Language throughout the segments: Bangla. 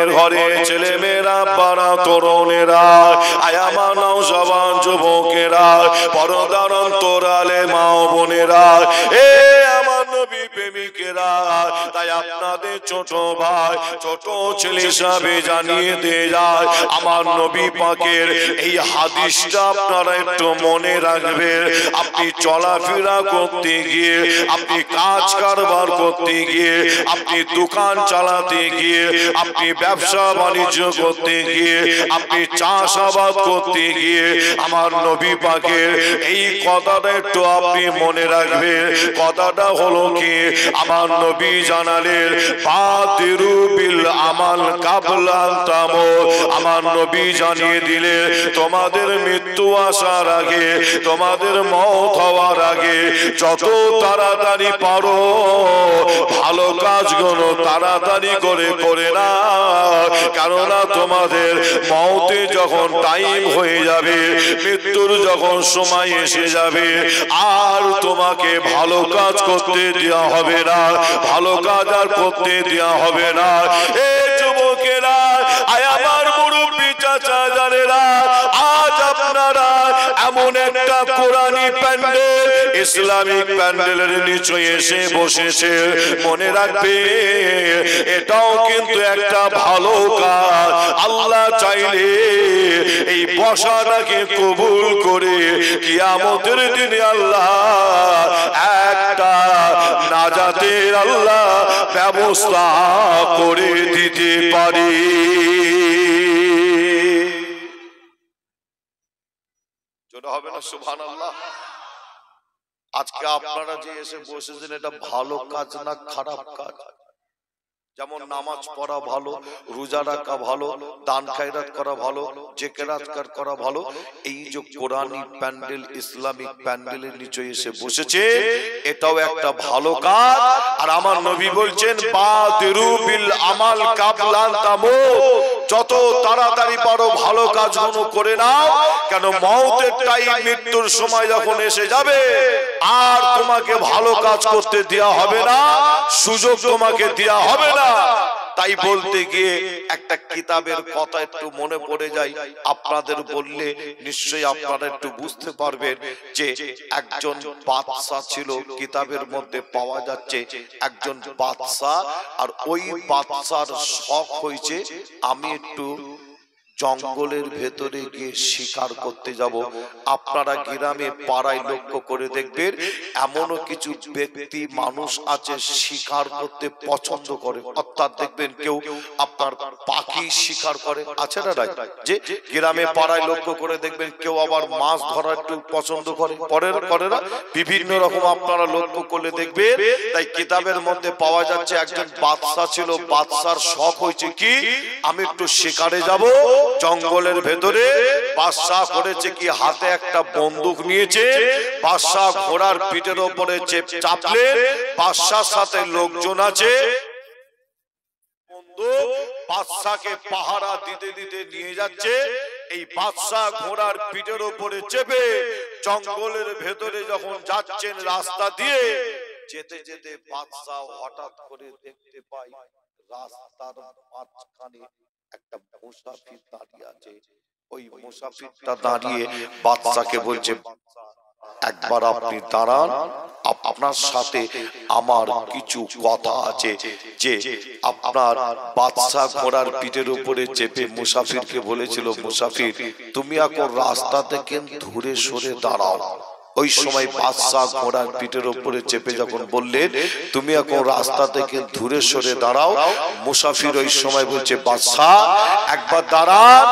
আমাদের ঘরে ছেলে মেয়েরা, বাড়া তরুণেরা, আয়ামা নওজওয়ান যুবকেরা, পর্দার অন্তরালে মা বোনেরা, এ আমার নবী প্রেমিকেরা, তাই আপনাদের ছোট ভাই ছোট ছেলে হিসাবে জানিয়ে দিয়ে যায়, আমার নবী পাকের এই হাদিসটা আপনারা একটু মনে রাখবেন। আপনি চলাফেরা করতে গিয়ে, আপনি কাজ কারবার করতে গিয়ে, আপনি দোকান চালাতে গিয়ে, আপনি ব্যবসা বাণিজ্য করতে গিয়ে, আপনি চাষাবাদ করতে গিয়ে, আমার নবী পাকের এই কথাটা একটু আপনি মনে রাখবেন। কথাটা হলো কি, আমার নবী জানালেন বাদিরু বিল আমাল কাবলা তামুত, আমার নবী জানিয়ে দিলে তোমাদের মৃত্যু আসার আগে, তোমাদের মওত হওয়ার আগে যত তাড়াতাড়ি পারো ভালো কাজগুলো তাড়াতাড়ি করে করে না, কেননা তোমাদের মওতে যখন টাইম হয়ে যাবে, মৃত্যুর যখন সময় এসে যাবে, আর তোমাকে ভালো কাজ করতে দেওয়া হবে না, ভালো কাজ আর করতে দেওয়া হবে না। এ যুবকেরা, আয় আমার মুরব্বি চাচা জানেরা, আজ আপনারা এমন একটা কোরআনী প্যান্ডেল, ইসলামিক প্যান্ডেলের নিচে এসে বসেছে, মনে রাখবে এটাও কিন্তু একটা ভালো কাজ। আল্লাহ চাইলে এই বসাটাকে কবুল করে কিয়ামতের দিনে আল্লাহ একটা নাজাতের আল্লাহ ব্যবস্থা করে দিতে পারে। জোরে হবে না সুবহানাল্লাহ? আজকে আপনারা যে এসে বসেছেন, এটা ভালো কাজ না খারাপ কাজ? যেমন নামাজ পড়া ভালো, রোজা রাখা ভালো, দান খায়রাত করা ভালো, জিকিরাত করা ভালো, এই যে কোরআনী প্যান্ডেল, ইসলামিক প্যান্ডেলের নিচে এসে বসেছে, এটাও একটা ভালো কাজ। আর আমার নবী বলছেন বাদিরু বিল আমাল কাবলা তামুত, যত তাড়াতাড়ি পারো ভালো কাজগুলো করে নাও, কেন মওতের টাইম, মৃত্যুর সময় যখন এসে যাবে আর তোমাকে ভালো কাজ করতে দেয়া হবে না, সুযোগ তোমাকে দেয়া হবে না। তাই বলতে গিয়ে একটা কিতাবের কথা একটু মনে পড়ে যায়, আপনাদের বললে নিশ্চয়ই আপনারা একটু বুঝতে পারবেন যে একজন বাদশা ছিল, কিতাবের মধ্যে পাওয়া যাচ্ছে একজন বাদশা, আর ওই বাদশার শখ হয়েছে আমি একটু জঙ্গলের ভেতরে গিয়ে শিকার করতে যাব। আপনারা গ্রামে পাড়ায় লক্ষ্য করে দেখবেন এমনও কিছু ব্যক্তি মানুষ আছে শিকার করতে পছন্দ করে, অর্থাৎ দেখবেন কেউ আপনার পাখি শিকার করে, আছে না নাই? যে গ্রামে পাড়ায় লক্ষ্য করে দেখবেন কেউ আবার মাছ ধরা একটু পছন্দ করে না, বিভিন্ন রকম আপনারা লক্ষ্য করলে দেখবেন। তাই কিতাবের মধ্যে পাওয়া যাচ্ছে একজন বাদশা ছিল, বাদশার শখ হয়েছে কি আমি একটু শিকারে যাব জঙ্গলের ভেতরে। বাদশা করেছে কি হাতে একটা বন্দুক নিয়েছে, বাদশা ঘোড়ার পিঠের উপরে চাপলে, বাদশার সাথে লোকজন আছে, বন্দুক বাদশাকে পাহারা দিতে দিতে নিয়ে যাচ্ছে। এই বাদশা ঘোড়ার পিঠের উপরে চেপে জঙ্গলের ভেতরে যখন যাচ্ছেন রাস্তা দিয়ে, যেতে যেতে বাদশা হঠাৎ করে দেখতে পায় রাস্তার মাঝখানে একটা মুসাফির দাঁড়িয়ে আছে। ওই মুসাফিরটা দাঁড়িয়ে বাদশাকে বলছে, একবার আপনি দাঁড়ান, আপনার সাথে আমার কিছু কথা আছে। যে আপনার বাদশা ঘোড়ার পিঠের উপরে চেপে মুসাফিরকে বলেছিল, মুসাফির তুমি এখন রাস্তা থেকে দূরে সরে দাঁড়াও। ওই সময় বাদশা ঘোড়ার পিঠের উপরে চেপে যখন বললেন তুমি এখন রাস্তা থেকে দূরে সরে দাঁড়াও, মুসাফির ওই সময় বলছে, বাদশা একবার দাঁড়ান,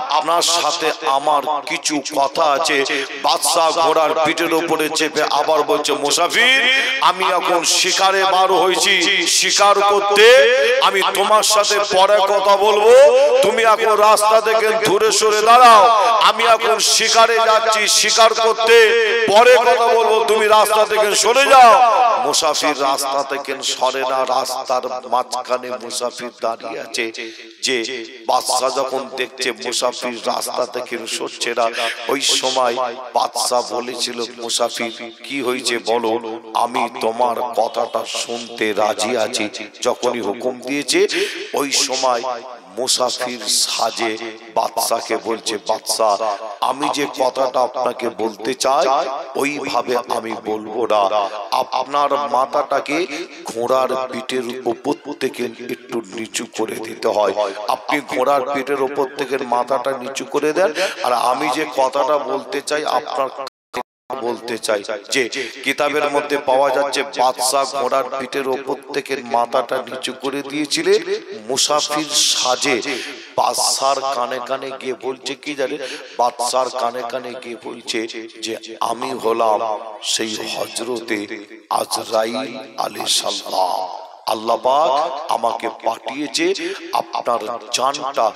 আপনার সাথে আমার কিছু কথা আছে। বাদশা ঘোড়ার পিঠের উপরে চেপে আবার বলছে, মুসাফির আমি এখন শিকারে বার হয়েছি, শিকার করতে, আমি তোমার সাথে পরে কথা বলবো, তুমি এখন রাস্তা থেকে দূরে সরে দাঁড়াও, আমি এখন শিকারে যাচ্ছি, শিকার করতে, পরে কথা বলবো, তুমি রাস্তা থেকে সরে যাও। মুসাফির রাস্তা থেকে সরে না, রাস্তার মাঝখানে মুসাফির দাঁড়িয়ে আছে। যে বাদশা যখন দেখছে মুসাফির রাস্তা থেকে সরছে না, ওই সময় বাদশা বলেছিল, মুসাফির কি হয়েছে বলো, আমি তোমার কথাটা শুনতে রাজি আছি। যখনই হুকুম দিয়েছে ওই সময় মুসাফির সাজে বাদশাকে বলছে, বাদশা আমি যে কথাটা আপনাকে বলতে চাই ওইভাবে আমি বলবো না, আপনার মাথাটাকে ঘোড়ার পিঠের উপর থেকে একটু নিচু করে দিতে হয়। আপনি ঘোড়ার পিঠের উপর থেকে মাথাটা নিচু করে দেন, আর আমি যে কথাটা বলতে চাই আপনার বলতে চাই। যে কিতাবের মধ্যে পাওয়া যাচ্ছে বাদশা ঘোড়ার পিঠের উপর থেকে মাথাটা নিচু করে দিয়েছিলেন মুসাফির সাজে। বাদশার কানে কানে গিয়ে বলছে কি জানে, বাদশার কানে কানে গিয়ে বলছে যে আমি হলাম সেই হযরতে আজরাইল আলাইহিস সালাম। আল্লাহ পাক আমাকে পাঠিয়েছে আপনার জানটা,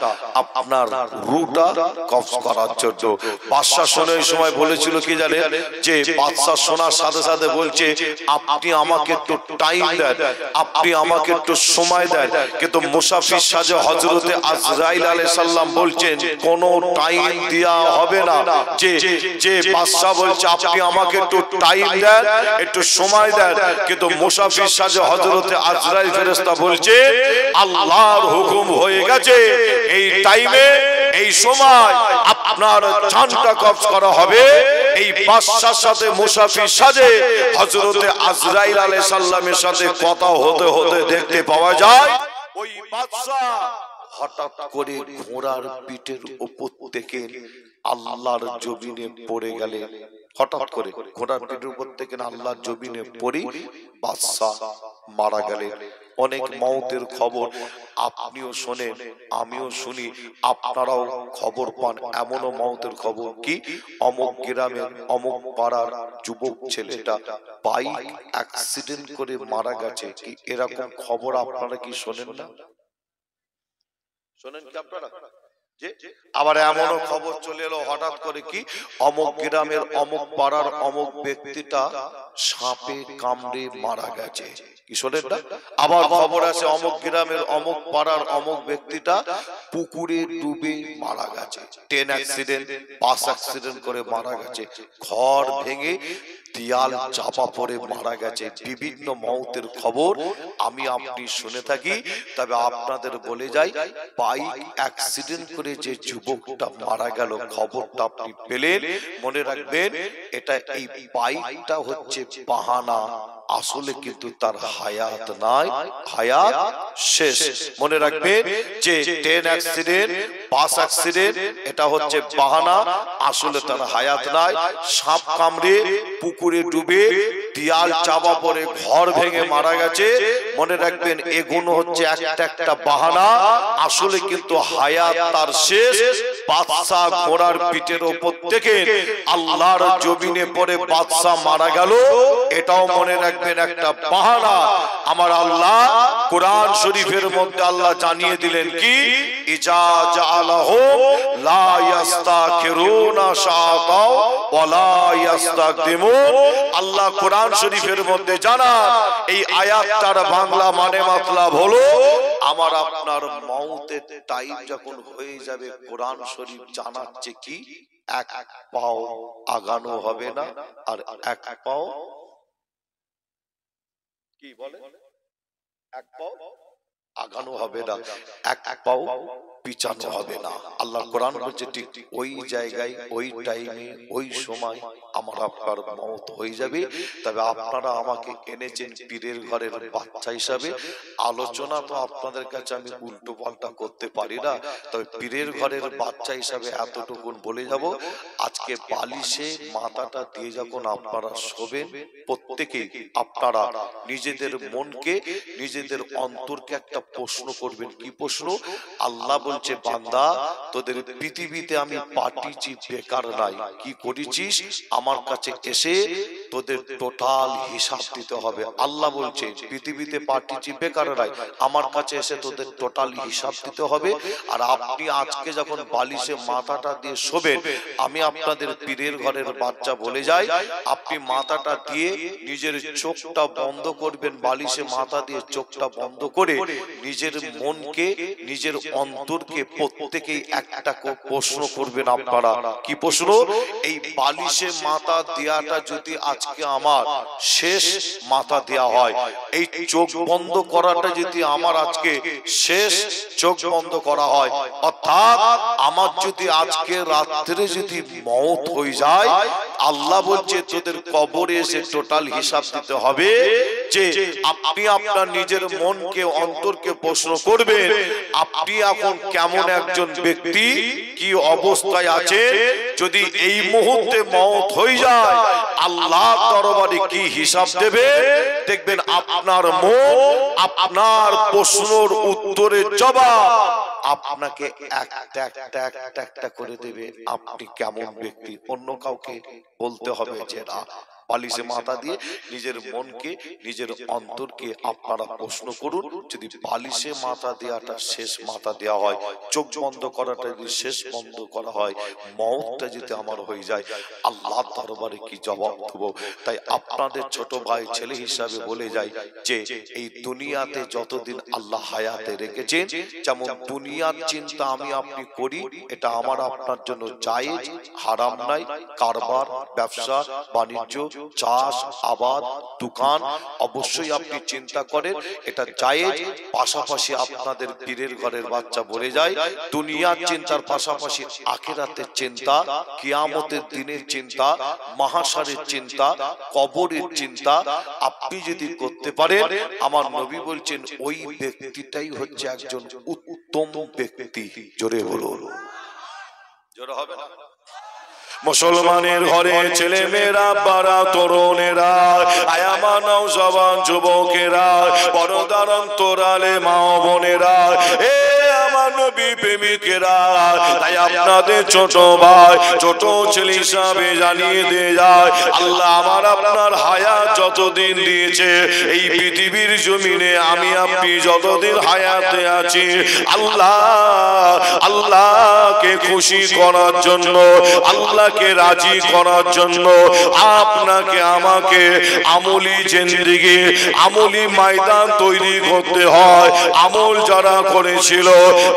আপনার রূহটা কবজ করার জন্য। বাদশা শোনার সময় বলেছিল কি জানে, যে বাদশা শোনার সাথে সাথে বলছে আপনি আমাকে একটু টাইম দেন, আপনি আমাকে একটু সময় দেন। কিন্তু মুসাফির সাজে হযরতে আজরাইল আলাইহিস সালাম বলছেন কোনো টাইম দেয়া হবে না। যে বাদশা বলছে আপনি আমাকে একটু টাইম দেন, একটু সময় দেন, কিন্তু মুসাফির সাজে হযরতে আজরাইল ফেরেশতা বলছে আল্লাহর হুকুম হয়ে গেছে, এই টাইমে এই সময় আপনার জানটা কবজ করা হবে। এই বাদশার সাথে মুসাফির সাজে হযরতে আজরাইল আলাইহিস সালামের সাথে কথা হতে হতে দেখতে পাওয়া যায় ওই বাদশা হঠাৎ করে ঘোড়ার পিঠের উপর থেকে আল্লাহর জমিনে পড়ে গেলেন। হঠাৎ করে ঘোড়ার পিঠের উপর থেকে আল্লাহর জমিনে পড়ে বাদশা মারা গেলেন। অনেক মওতের খবর আপনিও শোনেন, আমিও শুনি, আপনারাও খবর পান। এমনও মওতের খবর কি অমুক গ্রামের অমুক পাড়ার যুবক ছেলেটা বাইক অ্যাক্সিডেন্ট করে মারা গেছে, কি এরকম খবর আপনারা কি শোনেন না? শোনেন কি আপনারা? আবার এমনও খবর চলে এলো হঠাৎ করে কি অমুক গ্রামের অমুক পাড়ার অমুক ব্যক্তিটা সাপে কামড়ে মারা গেছে, কি শোনেন না? আবার খবর আছে অমুক গ্রামের অমুক পাড়ার অমুক ব্যক্তিটা পুকুরে ডুবে মারা গেছে, ট্রেন অ্যাক্সিডেন্ট, বাস অ্যাক্সিডেন্ট করে মারা গেছে, ঘর ভেঙে দেয়াল চাপা পড়ে মারা গেছে। বিভিন্ন মওতের খবর আমি আপনি শুনে থাকি। তবে আপনাদের বলে যাই, বাইক অ্যাক্সিডেন্ট করে যে যুবকটা মারা গেল খবরটা আপনি পেলেন, মনে রাখবেন এটা এই বাইকটা হচ্ছে বাহানা, আসলে কিন্তু তার হায়াত নাই, হায়াত শেষ। মনে রাখবেন যে ট্রেন অ্যাক্সিডেন্ট, বাস অ্যাক্সিডেন্ট এটা হচ্ছে বাহানা, আসলে তার হায়াত নাই। সাপ কামড়ে পুকুরে ডুবে দেয়াল চাপা পড়ে ঘর ভেঙে মারা গেছে, মনে রাখবেন এগুলো হচ্ছে একটা একটা বাহানা, আসলে কিন্তু হায়াত তার শেষ। বাদশা ঘোড়ার পিঠের উপর থেকে আল্লাহর জমিনে পড়ে বাদশা মারা গেল, এটাও মনে রাখবেন একটা বাহানা। আমার আল্লাহ কোরআন শরীফের মধ্যে আল্লাহ জানিয়ে দিলেন কি ইজা জাআলাহু লা ইস্তাকিরুনা শাআতাও ওয়া লা ইস্তাকদিমুন। আল্লাহ কোরআন শরীফের মধ্যে জানান এই আয়াতটার বাংলা মানে মতলব হলো আমার আপনার মওতের টাইম যখন হয়ে যাবে, কোরআন শরীফ জানাচ্ছে কি এক পাও আগানো হবে না, আর এক পাও কি বলে এক পাও আগানো হবে না, এক পাও পিছানো হবে না। আল্লাহ কোরআন বলছে ঠিক ওই জায়গায় ওই টাইমে ওই সময় আমার আপনার মওত হয়ে যাবে। তবে আপনারা আমাকে এনেছেন পীরের ঘরের বাচ্চা হিসাবে, আলোচনা তো আপনাদের কাছে আমি উল্টো পাল্টা করতে পারি না, তবে পীরের ঘরের বাচ্চা হিসাবে এতটুকু বলে যাব, আজকে বালিশে মাথাটা দিয়ে যখন আপনারা শোবেন, প্রত্যেকেই আপনারা নিজেদের মনকে নিজেদের অন্তরকে একটা প্রশ্ন করবেন। কি প্রশ্ন? আল্লাহ বলছে বান্দা তোদের পৃথিবীতে আমি পাঠিয়েছি বেকার নাই, কি করেছিস আমার কাছে এসে তোদের টোটাল হিসাব দিতে হবে। আল্লাহ বলছে পৃথিবীতে পাঠিয়েছি বেকার নাই, আমার কাছে এসে তোদের টোটাল হিসাব দিতে হবে। আর আপনি আজকে যখন বালিশে মাথাটা দিয়ে শোবেন, আমি আপনাদের পীরের ঘরের বাচ্চা বলে যাই, আপনি মাথাটা দিয়ে নিজের চোখটা বন্ধ করবেন, বালিশে মাথা দিয়ে চোখটা বন্ধ করে নিজের মনকে নিজের অন্তর অন্তরকে প্রত্যেকেই একটা প্রশ্ন করবেন আপনারা। কি প্রশ্ন? এই বালিশে মাথা দেওয়াটা যদি আজকে আমার শেষ মাথা দেওয়া হয়, এই চোখ বন্ধ করাটা যদি আমার আজকে শেষ চোখ বন্ধ করা হয়, অর্থাৎ আমার যদি আজকে রাত্রে যদি মওত হয়ে যায়, আল্লাহ বলছে তোদের কবরে এসে টোটাল হিসাব দিতে হবে যে আপনি আপনার নিজের মনকে অন্তরকে প্রশ্ন করবেন আপনি এখন কেমন একজন ব্যক্তি, কি অবস্থায় আছে। যদি এই মুহূর্তে মওত হয়ে যায়, আল্লাহ দরবারে কি হিসাব দেবে দেখবেন। আপনার মন আপনার প্রশ্নের উত্তরের জবাব আপনাকে একটা একটা একটা একটা করে দেবে। আপনি কেমন ব্যক্তি, অন্য কাউকে বলতে হবে যে না। বালিশে মাথা দিয়ে নিজের মনকে নিজের অন্তরকে আপনারা প্রশ্ন করুন, যদি বালিশে মাথা দেওয়াটা শেষ মাথা দেওয়া হয়, চোখ বন্ধ করাটা যদি শেষ বন্ধ করা হয়, মওতটা যদি আমার হয়ে যায়, আল্লাহ দরবারে কি জবাব দেব। তাই আপনাদের ছোট ভাই ছেলে হিসাবে বলে যাই যে এই দুনিয়াতে যতদিন আল্লাহ হায়াতে রেখেছেন, যেমন দুনিয়ার চিন্তা আমি আপনি করি, এটা আমার আপনার জন্য জায়েজ, হারাম নাই। কারবার, ব্যবসা বাণিজ্য, চাষ আবাদ, দোকান অবশ্যই আপনি চিন্তা করেন, এটা জায়েজ। পাশাপাশি আপনাদের পীরের ঘরের বাচ্চা বলে যায় দুনিয়ার চিন্তার পাশাপাশি আখিরাতের চিন্তা, কিয়ামতের দিনের চিন্তা, মাহশারের চিন্তা, কবরের চিন্তা আপনি যদি করতে পারেন, আমার নবী বলছেন ওই ব্যক্তিটাই হচ্ছে একজন উত্তম ব্যক্তি। জোরে বলুন, জোরে হবে না? মুসলমানের ঘরে ছেলে মেয়েরা, বাড়া তরুণেরা, আয়ামা নওজওয়ান যুবকেরা, পর্দার অন্তরালে মা বোনেরা, এ আমার নবী প্রেমিকেরা, তাই আপনাদের ছোট ভাই ছোট ছেলে হিসাবে জানিয়ে দিয়ে যায়, আল্লাহ আমার আপনার হায়াত যতদিন দিয়েছে এই পৃথিবীর জমিনে, আমি আপনি যতদিন হায়াতে আছি, আল্লাহকে খুশি করার জন্য, আল্লাহকে রাজি করার জন্য আপনাকে আমাকে আমলি জিন্দেগি, আমলি ময়দান তৈরি করতে হয়। আমল যারা করেছিল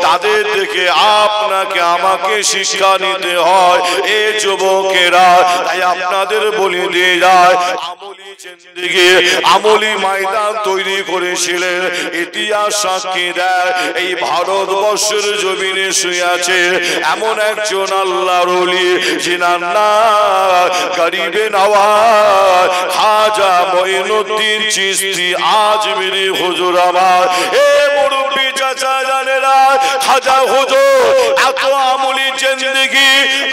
তাদের দেখে আপনাকে আমাকে শিক্ষা নিতে হয়। এ যুবকেরা, তাই আপনাদের বলে দিয়ে যায়, আমলি জিন্দেগি, আমলি ময়দান তৈরি করেছিলেন। ইতিহাস সাক্ষী দেয় এই ভারতবর্ষের জমিনে শুয়ে আছে এমন একজন আল্লাহর ওলি, জিনার নাম গরিবে নওয়াজ খাজা মঈনুদ্দিন চিশতি আজমিরি হুজুর আমার। এ মুরব্বি চাচা জানেরা, খাজা হুজুর এত আমলি জিন্দেগি,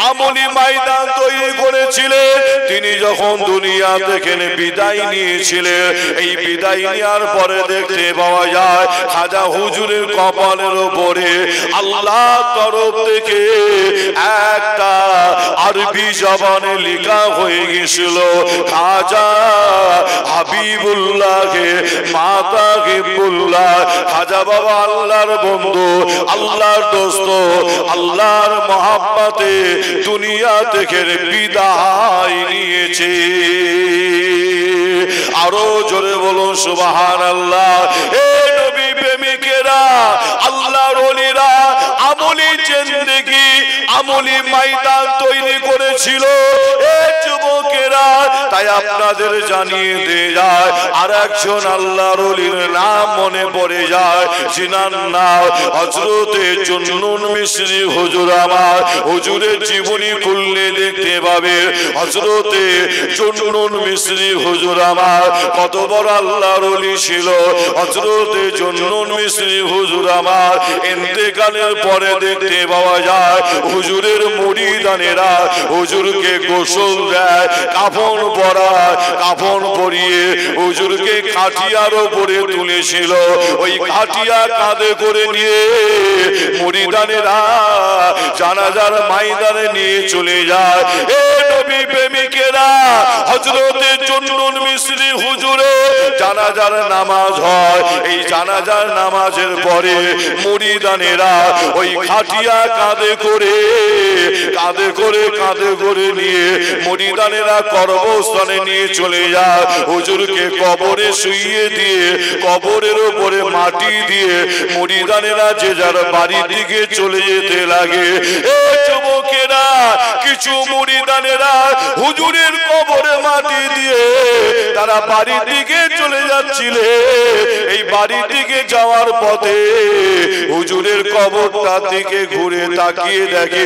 আমলি ময়দান তৈরি করেছিলেন। তিনি যখন দুনিয়া থেকে বিদায় নিয়েছিলেন, এই বিদায় নেওয়ার পরে দেখতে পাওয়া যায় খাজা হুজুরের কপালের উপরে আল্লাহ তরফ থেকে একটা আরবি জবানে লেখা হয়ে গেছিল, খাজা হাবিবুল্লাহকে মাতা হিবুল্লাহ। খাজা বাবা আল্লাহর বন্ধু, আল্লাহর দোস্ত, আল্লাহর মহাব্বতে দুনিয়া থেকে বিদায় নিয়েছে। আরো জোরে বলুন সুবহানাল্লাহ। এ নবী প্রেমিকেরা, আল্লাহর ওলিরা আমলি জিন্দেগি, আমলি ময়দান তৈরি করেছিল। এ যুবকেরা, তাই আপনাদের জানিয়ে দিয়ে যায় আর একজন আল্লাহর ওলির নাম মনে পড়ে যায়, জিনার নাম হযরতে জুন্নুন মিশরি হুজুর আমার। হুজুরের জীবনী খুললে দেখতে পাবে হযরতে জুন্নুন মিশরি হুজুর আমার কত বড় আল্লাহর ওলি ছিল। হযরতে জুন্নুন মিশরি হুজুর আমার ইন্তেকালের পরে দেখতে পাওয়া যায় হুজুরের মুরিদানেরা হুজুরকে গোসল দেয়, কাফন পরায়, কাফন পরিয়ে হুজুরকে খাটিয়ার উপরে তুলেছিল। ওই খাটিয়া কাঁধে করে নিয়ে মুরিদানেরা জানাজার ময়দানে নিয়ে চলে যায়। এ নবী প্রেমিকেরা হযরতে জুন্নুন মিসরি হুজুরে জানাজার নামাজ হয়, এই জানাজার নামাজের পরে মুরিদানেরা ওই খাটিয়া কাঁধে করে নিয়ে মুরিদানেরা কবরস্থানে নিয়ে চলে যায়। হুজুরকে কবরে শুইয়ে দিয়ে কবরের উপরে মাটি দিয়ে মুরিদানেরা যে যার বাড়ির দিকে চলে যেতে লাগে। এই যুবকেরা কিছু মুরিদানেরা হুজুরের কবরে মাটি দিয়ে তারা বাড়ির দিকে চলে যাচ্ছিলে। এই বাড়ির দিকে যাওয়ার পথে হুজুরের কবরটার দিকে ঘুরে তাকিয়ে দেখে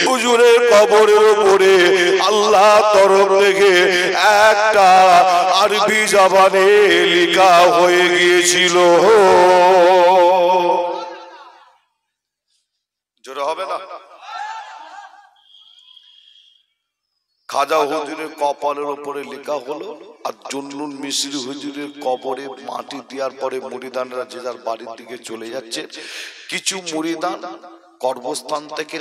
হুজুরের কবরের উপরে আল্লাহ তরফ থেকে একটা আরবি জবানে লেখা হয়ে গিয়েছিল। জোরে হবে না? খাজা হুজুরের কপালের উপরে লেখা হলো, আর জুন্নুন মিসরি হুজুরের কবরে মাটি দেওয়ার পরে মুরিদানরা যে যার বাড়ির দিকে চলে যাচ্ছে। কিছু মুরিদান কর্মস্থান থেকে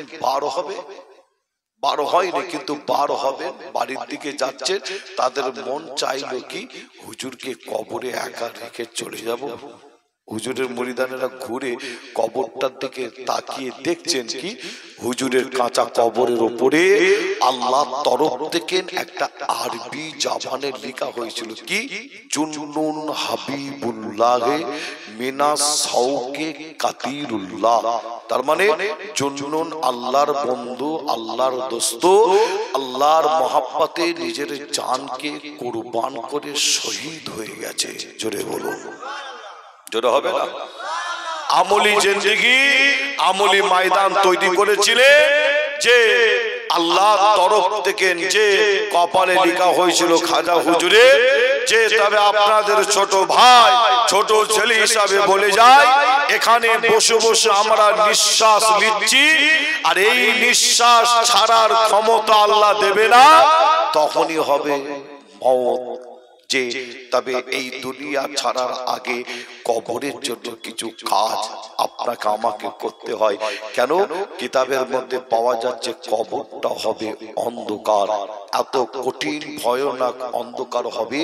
বার হয়নি, কিন্তু বার হবে, বাড়ির দিকে যাচ্ছে। তাদের মন চাইলো কি হুজুরকে কবরে একা রেখে চলে যাব। হুজুরের মুরিদানেরা ঘুরে কবরটার দিকে তাকিয়ে দেখছেন কি হুজুরের কাঁচা কবরের উপরে আল্লাহ তরফ থেকে একটা আরবি জবানে লেখা হয়েছিল কি জুন্নুন হাবিবুল্লাহ মিনাস সাউকে কাতিরুল্লাহ। তার মানে জুন্নুন আল্লাহর বন্ধু, আল্লাহর দোস্ত, আল্লাহর মহাব্বতে নিজের জানকে কুরবান করে শহীদ হয়ে গেছে। জোরে বলুন, জোরে হবে না? আমলি জিন্দেগি, আমলি ময়দান তৈরি করেছিলেন যে আল্লাহ তরফ থেকে যে কপালে লেখা হয়েছিল খাজা হুজুরে যে তবে আপনাদের ছোট ভাই ছোট ছেলে হিসাবে বলে যায় এখানে বসে বসে আমরা নিঃশ্বাস নিচ্ছি, আর এই নিঃশ্বাস ছাড়ার ক্ষমতা আল্লাহ দেবে না, তখনই হবে মওত। যে তবে এই দুনিয়া ছাড়ার আগে কবরের জন্য কিছু কাজ আপনাকে আমাকে করতে হয়। কেন? কিতাবের মধ্যে পাওয়া যাচ্ছে কবরটা হবে অন্ধকার, এত কঠিন ভয়ানক অন্ধকার হবে।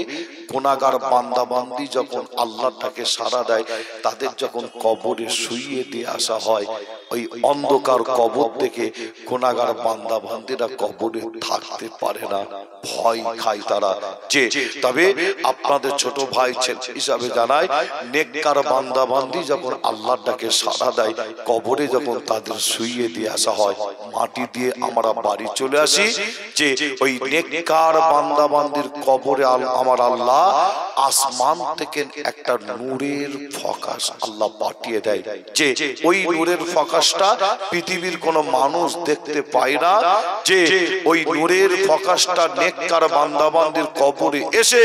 গুনাহগার বান্দা বান্দি যখন আল্লাহটাকে সাড়া দেয়, তাদের যখন কবরে শুইয়ে দিয়ে আসা হয়, ওই অন্ধকার কবর থেকে গুনাহগার বান্দা বান্দিরা কবরে থাকতে পারে না, ভয় খায় তারা। যে তবে আপনাদের ছোট ভাই হিসাবে জানায় নেককার বান্দা বান্দি যখন আল্লাহর ডাকে সাড়া দেয়, কবরে যখন তাদের শুইয়ে দিয়ে আসা হয়, মাটি দিয়ে আমরা বাড়ি চলে আসি, যে ওই নেককার বান্দা বান্দির কবরে আমার আল্লাহ আসমান থেকে একটা নূরের ফোকাস আল্লাহ পাঠিয়ে দেয়। যে ওই নূরের ফোকাসটা পৃথিবীর কোনো মানুষ দেখতে পায় না, যে ওই নূরের ফোকাসটা নেককার বান্দা বান্দির কবরে এসে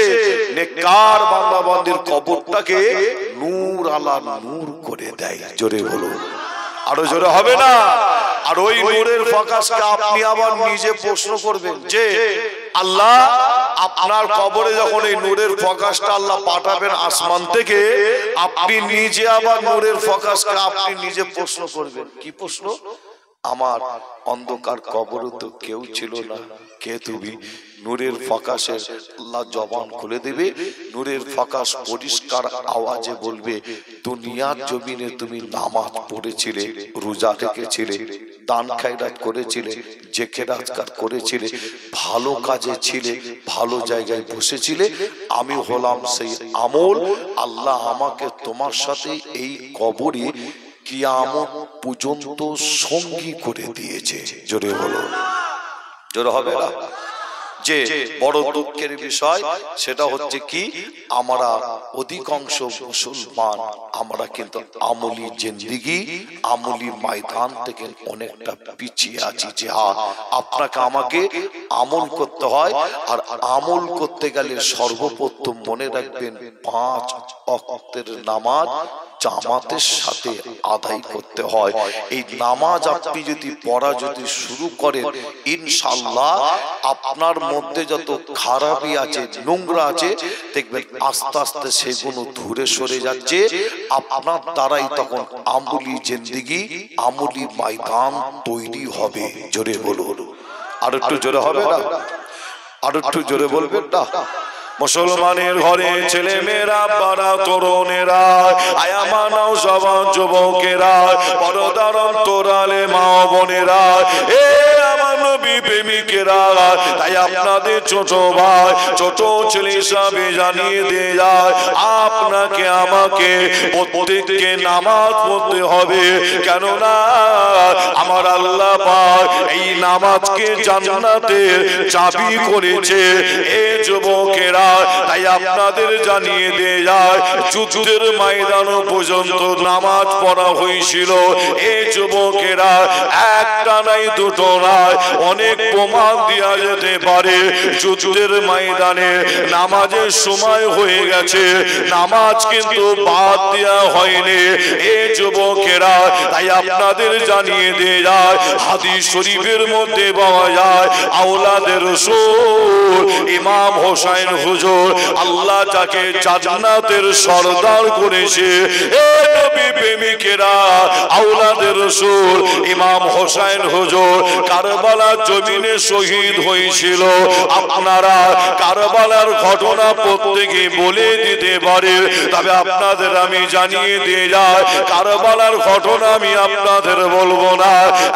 নেককার বান্দা বান্দির কবরটাকে নূর আলা নূর করে দেয়। জোরে বলুন, আরো জোরে হবে না? আর ওই নূরের ফোকাসকে আপনি আবার নিজে প্রশ্ন করবেন যে আল্লাহ আপনার কবরে যখন এই নূরের ফোকাসটা আল্লাহ পাঠাবেন আসমান থেকে, আপনি নিজে আবার নূরের ফোকাসকে আপনি নিজে প্রশ্ন করবেন। কি প্রশ্ন? আমার অন্ধকার কবরে তো কেউ ছিল না, কে তুমি? নূরের ফোকাসের আল্লাহ জবান খুলে দেবে, নূরের ফোকাস পরিষ্কার আওয়াজে বলবে দুনিয়ার জমিনে তুমি নামাজ পড়েছিলে, রোজা রেখেছিলে, দান খায়রাত করেছিলে, জেকেরাতকার করেছিলে, ভালো কাজে ছিলে, ভালো জায়গায় বসেছিলে, আমি হলাম সেই আমল। আল্লাহ আমাকে তোমার সাথে এই কবরে কিয়ামত পর্যন্ত সঙ্গী করে দিয়েছে। জোরে বলো, জোরে হবে না? যে বড় দুঃখের বিষয় সেটা হচ্ছে কি আমরা অধিকাংশ মুসলমান আমরা কিন্তু আমলি জিন্দেগি আমলি ময়দান থেকে অনেকটা পিছিয়ে আছি। যে আপনাকে আমাকে আমল করতে হয়, আর আমল করতে গেলে সর্বপ্রথম মনে রাখবেন 5 ওয়াক্তের নামাজ জামাতের সাথে আদায় করতে হয়। এই নামাজ আপনি যদি পড়া যদি শুরু করেন, ইনশাআল্লাহ আপনার মধ্যে যত খারাপি আছে, নোংরা আছে, দেখবেন আস্তে আস্তে সেগুলো দূরে সরে যাচ্ছে। আপনার দ্বারাই তখন আমলি জিন্দেগি আমলি ময়দান তৈরি হবে। জোরে বলুন, আর একটু জোরে হবে না? আর একটু জোরে বলবেন না? মুসলমানের ঘরে ছেলে মেয়েরা, বাড়া তরুণেরা, আয়ামা নওজওয়ান যুবকেরা, পর্দার অন্তরালে মা বোনেরা, এ আমার নবী প্রেমিকেরা, তাই আপনাদের ছোট ভাই ছোট ছেলে হিসাবে জানিয়ে দিয়ে যায়, আপনাকে আমাকে প্রত্যেককে নামাজ পড়তে হবে। কেননা আমার আল্লাহ পাক এই নামাজকে জান্নাতের চাবি করেছে। এ যুবকেরা, তাই আপনাদের জানিয়ে দিয়ে যায়, যুদ্ধের ময়দান পর্যন্ত নামাজ পড়া হয়েছিল। এই যুবকেরা, একটা নাই দুটো নাই, অনেক প্রমাণ দেওয়া যেতে পারে। যুদ্ধের ময়দানে নামাজের সময় হয়ে গেছে, নামাজ কিন্তু বাদ দেওয়া হয়নি। এই যুবকেরা, তাই আপনাদের জানিয়ে দিয়ে যায়, হাদিস শরীফের মধ্যে পাওয়া যায়, আওলাদের রাসূল ইমাম হোসেন হুজুর, আল্লাহ যাকে জান্নাতের সরদার করেছে। এ নবী প্রেমিকেরা, আওলাদের রাসূল ইমাম হোসেন হুজুর কারবালার জমিনে শহীদ হয়েছিল। আপনারা কারবালার ঘটনা প্রত্যেকে বলে দিতে পারে, তবে আপনাদের আমি জানিয়ে দিয়ে যাই, কারবালার ঘটনা আমি আপনাদের বলবো না,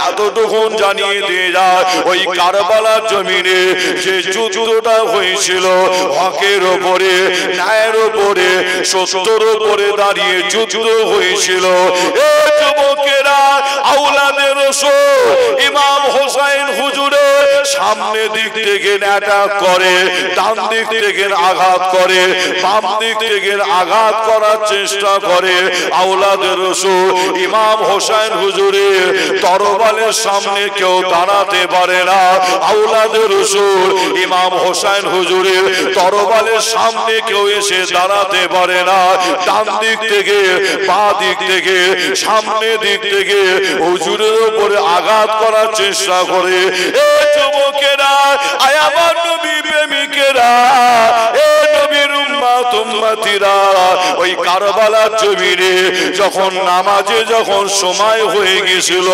এতটুকু জানিয়ে দিয়ে যায়, ওই কারবালার জমিনে যে যুদ্ধটা হয়েছিল, হকের ওপরে, ন্যায়ের ওপরে, সত্যের ওপরে দাঁড়িয়ে যুদ্ধ হয়েছিল। এই যুবকেরা, আওলাদের রাসূল ইমাম হোসেন হুজুরের সামনে দিক থেকে অ্যাটাক করে, ডান দিক থেকে আঘাত করে, বাম দিক থেকে আঘাত করার চেষ্টা করে। আওলাদের রাসূল ইমাম হোসেন হুজুরের তরবারের সামনে কেউ দাঁড়াতে পারে না। আওলাদের রাসূল ইমাম হোসেন হুজুরের তরবারের সামনে কেউ এসে দাঁড়াতে পারে না। ডান দিক থেকে, বাঁ দিক থেকে, সামনে দিক থেকে হুজুরের উপরে আঘাত করার চেষ্টা করে। এই যুবকেরা, আয় আমার নবী প্রেমিকেরা, এ নবীর উম্মত উম্মতিরা, ওই কারবালার জমিনে যখন নামাজে যখন সময় হয়ে গেছিল,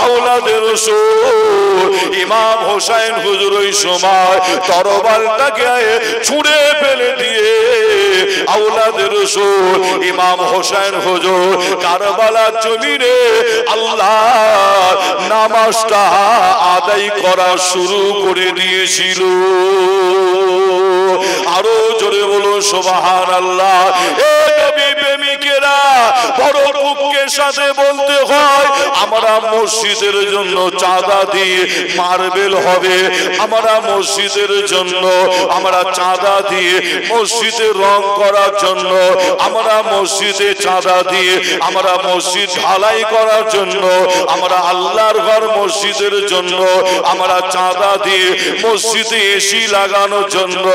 আওলাদের রাসূল ইমাম হোসেন হুজুর ওই সময় তরবারটাকে ছুঁড়ে ফেলে দিয়ে আওলাদের রাসূল ইমাম হোসেন হুজুর কারবালার জমিনে আল্লাহ নামাজটা আদায় করা শুরু করে দিয়েছিল। আরো জোরে বলো সুবহানাল্লাহ। এ নবী প্রেমিকেরা, বড় দুঃখের সাথে বলতে হয়, আমরা মসজিদের জন্য চাঁদা দিয়ে মার্বেল হবে, আমরা মসজিদের জন্য আমরা চাঁদা দিয়ে মসজিদে রং করার জন্য, আমরা মসজিদে চাঁদা দিয়ে আমরা মসজিদ ঢালাই করার জন্য, আমরা আল্লাহর ঘর মসজিদের জন্য আমরা চাঁদা দিয়ে মসজিদে এসি লাগানোর জন্য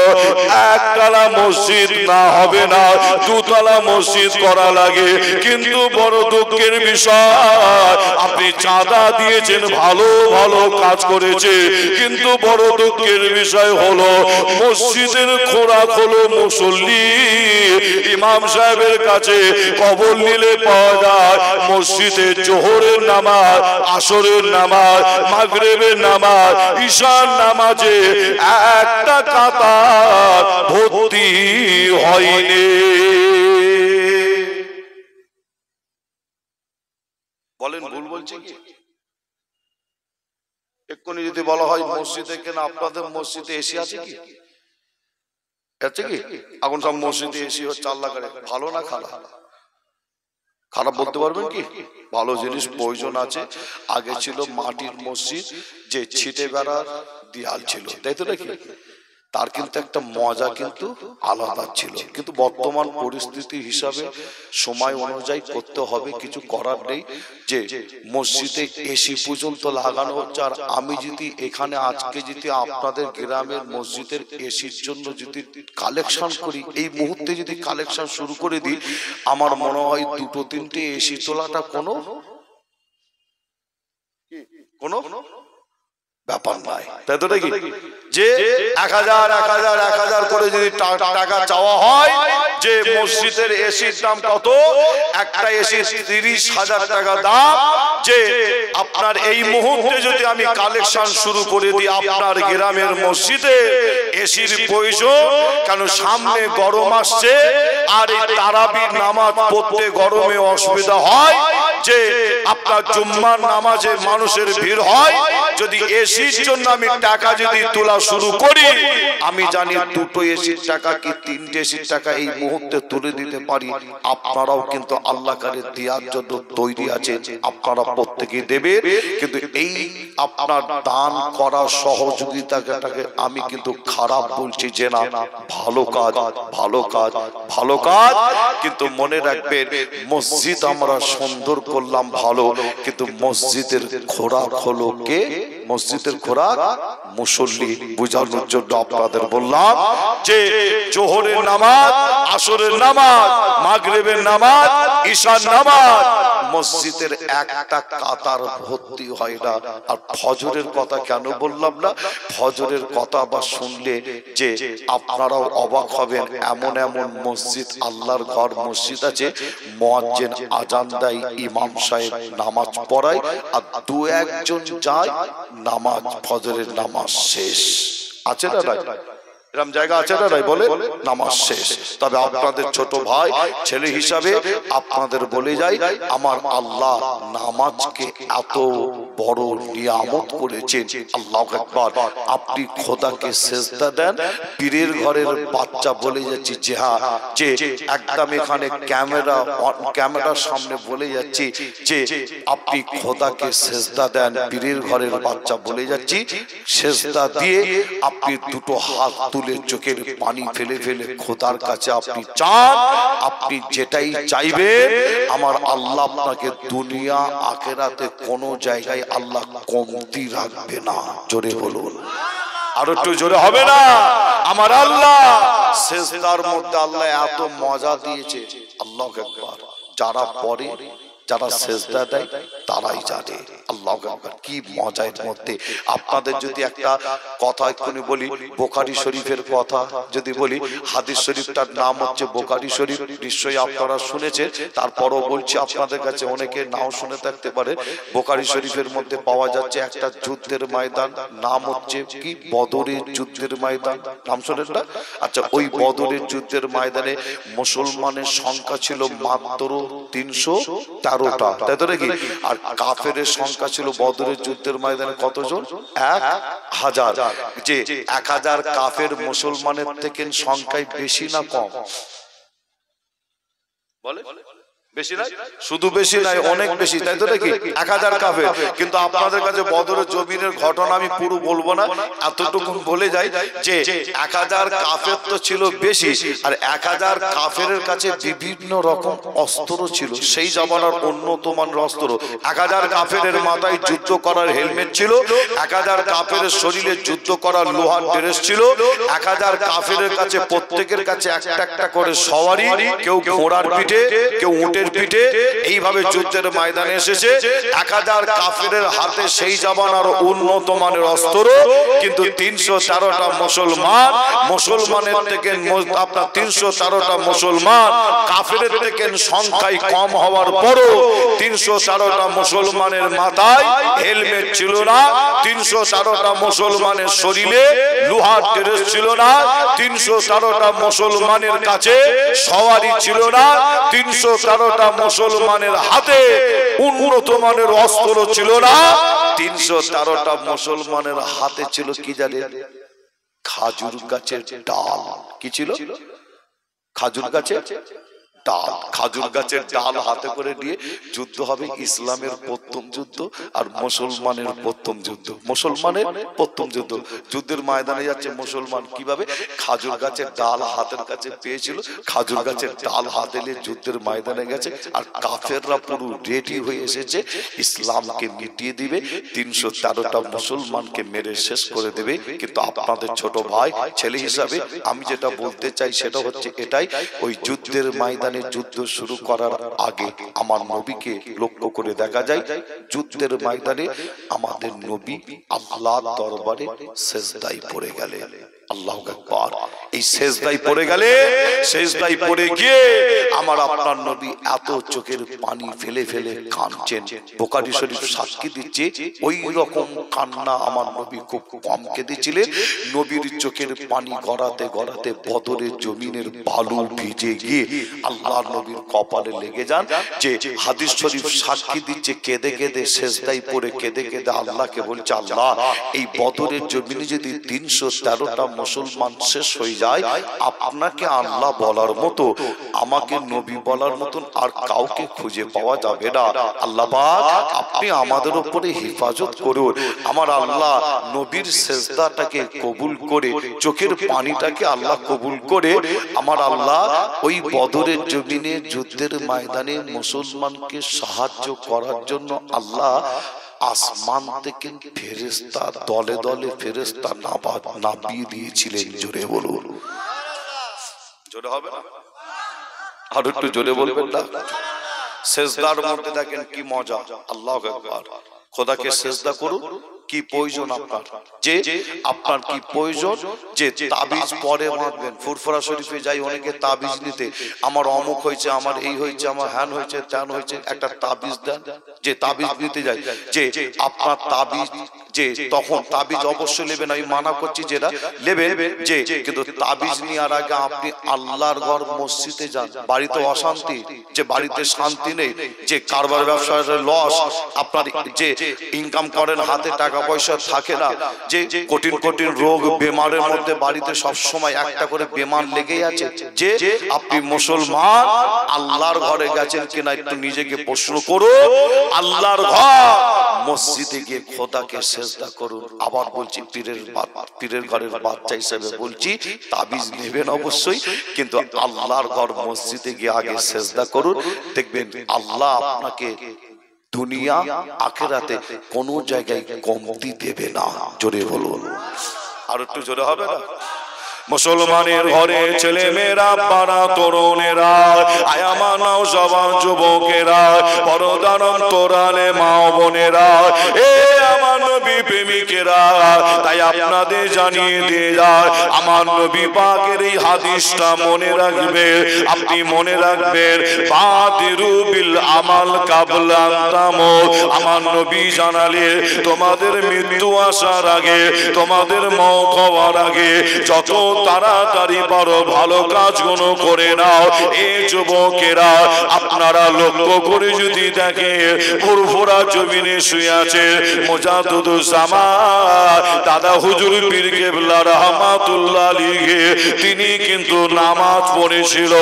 একতলা মসজিদ না হবে না, দুতলা মসজিদ করা লাগে। কিন্তু বড় দুঃখের বিষয়, আপনি চাঁদা দিয়েছেন, ভালো ভালো কাজ করেছে, কিন্তু বড় দুঃখের বিষয় হলো মসজিদের খোরাক হলো মুসল্লি। ইমাম সাহেবের কাছে কবর নিলে পাওয়া যায় মসজিদে জোহরের নামাজ, আসরের নামাজ, মাগরিবের নামাজ, ঈশার নামাজে একটা কাতার ভর্তি হয়নি। বলেন ভুল বলছি কি? এক্ষুনি যদি বলা হয় মসজিদে, কেন আপনাদের মসজিদে এসি আছে কি? আছে কি? এখন সব মসজিদে এসি হচ্ছে আল্লাহ করে, ভালো না খারাপ? খারাপ বলতে পারবেন কি? ভালো জিনিস প্রয়োজন আছে। আগে ছিল মাটির মসজিদ, যে ছিটে বেড়ার দেয়াল ছিল, তাই তো নাকি? তার কিন্তু একটা মজা কিন্তু আলাদা ছিল। কিন্তু বর্তমান পরিস্থিতি হিসাবে সময় অনুযায়ী করতে হবে, কিছু করার নেই। যে মসজিদে এসি পর্যন্ত লাগানো হচ্ছে। আর আমি যদি এখানে আজকে যদি আপনাদের গ্রামের মসজিদের এসির জন্য যদি কালেকশন করি, এই মুহূর্তে যদি কালেকশন শুরু করে দিই, আমার মনে হয় দুটো তিনটে এসি তোলাটা কোনো ব্যাপার নয়, তাই তো নাকি? যে 1000 1000 1000 করে যদি টাকা চাওয়া হয়, যে মসজিদের এসির দাম কত, একটা এসির 30,000 টাকা দাম, যে আপনার এই মুহূর্তে যদি আমি কালেকশন শুরু করে দিই আপনার গ্রামের মসজিদে এসির প্রয়োজন, কারণ সামনে গরম আসছে আর এই তারাবির নামাজ পড়তে গরমে অসুবিধা হয়, যে আপনার জুম্মার নামাজে মানুষের ভিড় হয়, যদি এসির জন্য আমি টাকা যদি তোলা শুরু করি, আমি জানি দুটো এসির টাকা কি তিনটে এসির টাকা এই মুহূর্তে তুলে দিতে পারি। আপনারাও কিন্তু আল্লাহ কারে দেওয়ার জন্য তৈরি আছেন, আপনারা প্রত্যেকে দেবে, কিন্তু এই আপনার দান করা সহযোগিতাটাকে আমি কিন্তু খারাপ বলছি যে না, ভালো কাজ, ভালো কাজ, ভালো কাজ, কিন্তু মনে রাখবেন মসজিদ আমরা সুন্দর করলাম ভালো, কিন্তু মসজিদের খোরাক হলো কে? মসজিদের খোরাক মুসল্লি। বুঝানোর জন্য আপনাদের বললাম যে জোহরের নামাজ, আসরের নামাজ, মাগরিবের নামাজ, ঈশার নামাজ মসজিদের একটা কাতার ভর্তি হয় না। আর ফজরের কথা কেন বললাম না? ফজরের কথা বা শুনলে যে আপনারাও অবাক হবেন, এমন এমন মসজিদ, আল্লাহর ঘর মসজিদ আছে, মুয়াজ্জিন আজান দেয়, ইমাম সাহেব নামাজ পড়ায়, আর দু একজন যায়, নামাজ ফজরের নামাজ শেষ। আছে না নাই? এরকম জায়গা আছে না নাই? বলে নামাজ শেষ। তবে আপনাদের ছোট ভাই ছেলে হিসাবে আপনাদের বলে যাই, আমার আল্লাহ নামাজকে এত বড় নিয়ামত করেছেন, আল্লাহু আকবার। আপনি খোদাকে সেজদা দেন, পীরের ঘরের বাচ্চা বলে যাচ্ছি যে হ্যাঁ, যে একদম এখানে ক্যামেরার সামনে বলে যাচ্ছি যে আপনি খোদাকে সেজদা দেন, পীরের ঘরের বাচ্চা বলে যাচ্ছি, সেজদা দিয়ে আপনি দুটো হাত তুলে চোখের পানি ফেলে ফেলে খোদার কাছে আপনি চান, আপনি যেটাই চাইবেন আমার আল্লাহ আপনাকে দুনিয়া আখিরাতে কোনো জায়গায় আল্লাহ কমতি রাখবে না। জোরে বলুন, আর একটু জোরে হবে না? আমার আল্লাহ সেজদার মধ্যে আল্লাহ এত মজা দিয়েছে, আল্লাহু আকবার। যারা পড়ে, যারা সেজদা দেয় তারাই জানে আল্লাহু আকবার কি মজার মধ্যে। আপনাদের যদি একটা কথা এক্ষুনি বলি, বুখারী শরীফের কথা যদি বলি, হাদিস শরীফটার নাম হচ্ছে বুখারী শরীফ, নিশ্চয়ই আপনারা শুনেছেন, তারপরও বলছি আপনাদের কাছে অনেকে নাও শুনে থাকতে পারে। বুখারী শরীফের মধ্যে পাওয়া যাচ্ছে একটা যুদ্ধের ময়দান, নাম হচ্ছে কি বদরের যুদ্ধের ময়দান, নাম শোনেন না? আচ্ছা, ওই বদরের যুদ্ধের ময়দানে মুসলমানের সংখ্যা ছিল মাত্র 313টা, তাই তো নাকি? আর কাফেরের সংখ্যা ছিল বদরের যুদ্ধের ময়দানে কতজন? 1000। যে 1000 কাফের মুসলমানের থেকে সংখ্যায় বেশি না কম? বলে বেশি নাই, শুধু বেশি নাই, অনেক বেশি, তাই তো নাকি? 1000 কাফের। কিন্তু আপনাদের কাছে বদরের জমিনের ঘটনা আমি পুরো বলবো না, এতটুকু বলে যাই যে 1000 কাফের তো ছিল বেশি, আর 1000 কাফের কাছে বিভিন্ন রকম অস্ত্র ছিল, সেই জামানার উন্নত মানের অস্ত্র। 1000 কাফের মাথায় যুদ্ধ করার হেলমেট ছিল, 1000 কাফের শরীরে যুদ্ধ করার লোহার ড্রেস ছিল, 1000 কাফের কাছে প্রত্যেকের কাছে একটা একটা করে সওয়ারি, কেউ ঘোড়ার পিঠে, কেউ উটের পিঠে, এইভাবে যুদ্ধের ময়দানে এসেছে। 1000 কাফেরের হাতে সেই জামানার উন্নত মানের অস্ত্র, কিন্তু 313টা মুসলমান, মুসলমানের থেকে আপনার 313টা মুসলমান কাফেরের থেকে সংখ্যায় কম হওয়ার পরও 313টা মুসলমানের মাথায় হেলমেট ছিল না, 313টা মুসলমানের শরীরে লোহার ড্রেস ছিল না, 313টা মুসলমানের কাছে সওয়ারি ছিল না, 313টা মুসলমানের হাতে উন্নত মানের অস্ত্র ছিল না। 313টা মুসলমানের হাতে ছিল কি জানেন? খাজুর গাছের ডাল। কি ছিল? খাজুর গাছের ডাল। খাজুর গাছের ডাল হাতে করে নিয়ে যুদ্ধ হবে। ইসলামের প্রথম যুদ্ধ আর মুসলমানের প্রথম যুদ্ধ, মুসলমানের প্রথম যুদ্ধ। যুদ্ধের ময়দানে যাচ্ছে মুসলমান, কিভাবে? খাজুর গাছের ডাল হাতের কাছে পেয়েছিল, খাজুর গাছের ডাল হাতে নিয়ে যুদ্ধের ময়দানে গেছে। আর কাফেররা পুরো রেডি হয়ে এসেছে, ইসলামকে মিটিয়ে দিবে, 313টা মুসলমানকে মেরে শেষ করে দেবে। কিন্তু আপনাদের ছোট ভাই ছেলে হিসাবে আমি যেটা বলতে চাই সেটা হচ্ছে এটাই, ওই যুদ্ধের ময়দানে ময়দানে যুদ্ধ শুরু করার আগে আমার নবীকে লক্ষ্য করে দেখা যায় যুদ্ধের ময়দানে আমাদের নবী আল্লাহর দরবারে সেজদায় পড়ে গেলেন। আল্লাহু আকবার। এই সেজদায় পড়ে গেলে, সেজদায় পড়ে গিয়ে আমার আপনার নবী এত চোখের পানি ফেলে ফেলে কাঁদছেন, বুখারী শরীফ সাক্ষী দিচ্ছে ওই রকম কান্না আমার নবী খুব কম কেঁদেছিলেন। নবীর চোখের পানি গড়াতে গড়াতে বদরের জমিনের বালু ভিজে গিয়ে আল্লাহর নবীর কপালে লেগে যান। যে হাদিস শরীফ সাক্ষী দিচ্ছে কেঁদে কেঁদে সেজদায় পড়ে কেঁদে কেঁদে আল্লাহকে বলছে, আল্লাহ এই বদরের জমিনে যদি 313টা মুসলমান শেষ হয়ে যায়, আপনাকে আল্লাহ বলার মতো, আমাকে নবী বলার মতন আর কাউকে খুঁজে পাওয়া যাবে না। আল্লাহ পাক আপনি আমাদের উপরে হেফাজত করুন। আমার আল্লাহ নবীর সেজদাটাকে কবুল করে, চোখের পানিটাকে আল্লাহ কবুল করে আমার আল্লাহ ওই বদরের জমিনে যুদ্ধের ময়দানে মুসলমানকে সাহায্য করার জন্য আল্লাহ আসমান থেকে ফেরেশতা দলে দলে ফেরেশতা নামিয়ে দিয়েছিলেন। জোরে বলুন, জোরে হবে না? আর একটু জোরে বলবেন না? সেজদার মধ্যে দেখেন কি মজা। আল্লাহু আকবার। খোদাকে সেজদা করুন। কি প্রয়োজন আপনার? যে আপনার কি প্রয়োজন? যে তাবিজ পরে মারবেন। ফুরফুরা শরীফে যাই অনেকে তাবিজ নিতে, আমার অমুক হয়েছে, আমার এই হয়েছে, আমার হ্যান হয়েছে, ত্যান হয়েছে, একটা তাবিজ দেন। যে তাবিজ নিতে যাই, যে আপনার তাবিজ, যে তখন তাবিজ অবশ্যই নেবেন, আমি মানা করছি যেটা নেবেন, যে কিন্তু তাবিজ নেওয়ার আগে আপনি আল্লাহর ঘর মসজিদে যান। বাড়িতে অশান্তি, যে বাড়িতে শান্তি নেই, যে কারবার ব্যবসার লস, আপনার যে ইনকাম করেন হাতে টাকা পয়সা থাকে না, যে কঠিন কঠিন রোগ বেমারের মধ্যে বাড়িতে সব সময় একটা করে বেমার লেগেই আছে, যে আপনি মুসলমান আল্লাহর ঘরে গেছেন কিনা একটু নিজেকে প্রশ্ন করুন। আল্লাহর ঘর মসজিদে গিয়ে খোদাকে সেজদা করুন। আবার বলছি, পীরের ঘরের বাচ্চা হিসেবে বলছি, তাবিজ নেবেন অবশ্যই, কিন্তু আল্লাহর ঘর মসজিদে গিয়ে আগে সেজদা করুন। দেখবেন আল্লাহ আপনাকে দুনিয়া আখিরাতে কোনো জায়গায় কমতি দেবে না। জোরে বলুন, আর একটু জোরে হবে না? মুসলমানের ঘরে ছেলে মেয়েরা, বাড়া তরুণেরা, আয়ামা নওজওয়ান যুবকেরা, পর্দার অন্তরালে মা বোনেরা, এ আমার নবী প্রেমিকেরা, তাই আপনাদের জানিয়ে দিয়ে যায় আমার নবী পাকের এই হাদিসটা মনে রাখবেন। আপনি মনে রাখবেন, বাদিরু বিল আমাল কাবলা তামুত। আমার নবী জানালে তোমাদের মৃত্যু আসার আগে, তোমাদের মওত হওয়ার আগে যত তাড়াতাড়ি বড় ভালো কাজগুলো করে নাও। এই যুবকেরা আপনারা লক্ষ্য করে যদি দেখেন, ফুরফুরা জমিনে শুয়ে আছে মুজাদ্দিদুজ্জামান দাদা হুজুর পীর কেবলা রাহমাতুল্লাহ আলাইহি, তিনি কিন্তু নামাজ পড়েছিল।